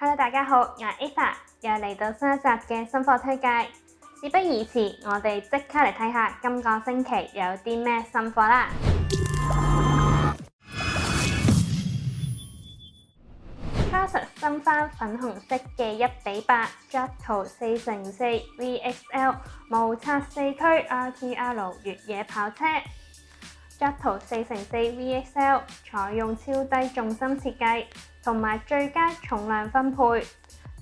Hello， 大家好，我係 Ava， 又嚟到新一集嘅新貨推介。事不宜遲，我哋即刻嚟睇下今個星期有啲咩新貨啦。Trasus 新翻粉紅色嘅1:8 Jatto 4x4 VXL 無刷4驅 RTR 越野跑車。Jatto 4x4 VXL 採用超低重心設計同埋最佳重量分配，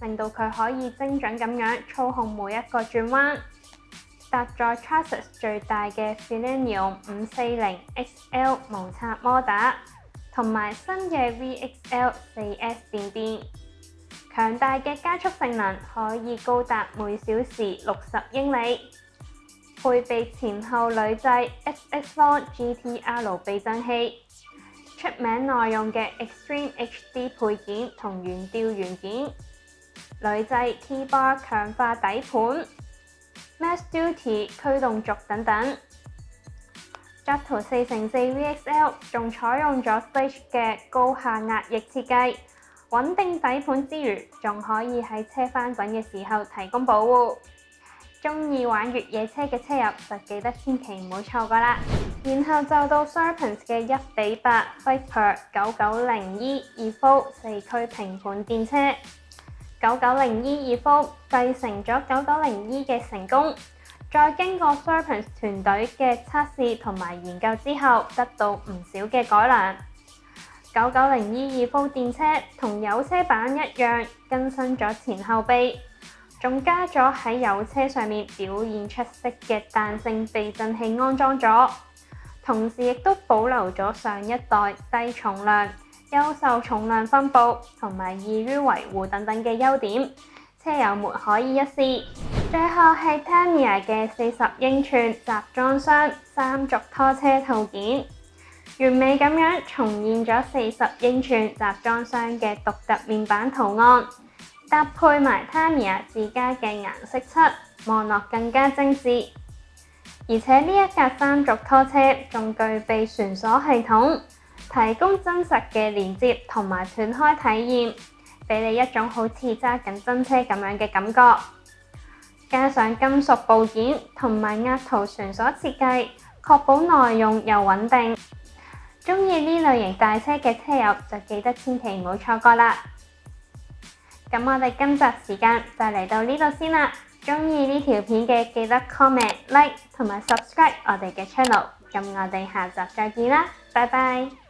令到佢可以精準咁樣操控每一個轉彎。搭載 Trasus 最大嘅 Filennium 540 XL 無刷摩打，同埋新嘅 VXL 4S 電變，強大嘅加速性能可以高達每小時60英里。配備前後鋁製 XX-Long GTR 避震器，出名耐用嘅 Extreme HD 配件同懸吊元件，鋁製 T-Bar 強化底盤 Max Duty 驅動軸等等。Jatto 4x4 VXL 仲採用咗 Stage 嘅高下壓翼設計，穩定底盤之餘，仲可以喺車翻滾嘅時候提供保護。鍾意玩越野車嘅車友就記得千祈唔好錯過啦。然後就到 Serpens 嘅1:8 Viper 990E Evo 4驅平盤電車。990E Evo 繼承咗 990E 嘅成功，再經過 Serpens 團隊嘅測試同埋研究之後，得到唔少嘅改良。990E Evo 電車同油車版一樣，更新咗前後臂，仲加咗喺油車上面表現出色嘅彈性避震器安裝咗，同時亦都保留咗上一代低重量、優秀重量分佈同埋易於維護等等嘅優點，車友們可以一試。最後係 Tamiya 嘅40英寸集裝箱3軸拖車套件，完美咁樣重現咗40英寸集裝箱嘅獨特面板圖案，搭配埋 Tamiya 自家嘅顏色漆，望落更加精緻。而且呢一架3軸拖車仲具備旋鎖系統，提供真實嘅連接同埋斷開體驗，俾你一種好似揸緊真車咁樣嘅感覺。加上金屬部件同埋壓陶旋鎖設計，確保耐用又穩定。鍾意呢類型大車嘅車友就記得千祈唔好錯過啦。咁我哋今集時間就嚟到呢度先啦。鍾意呢條片嘅記得 comment、like 同埋 subscribe 我哋嘅 channel。咁我哋下集再見啦，拜拜。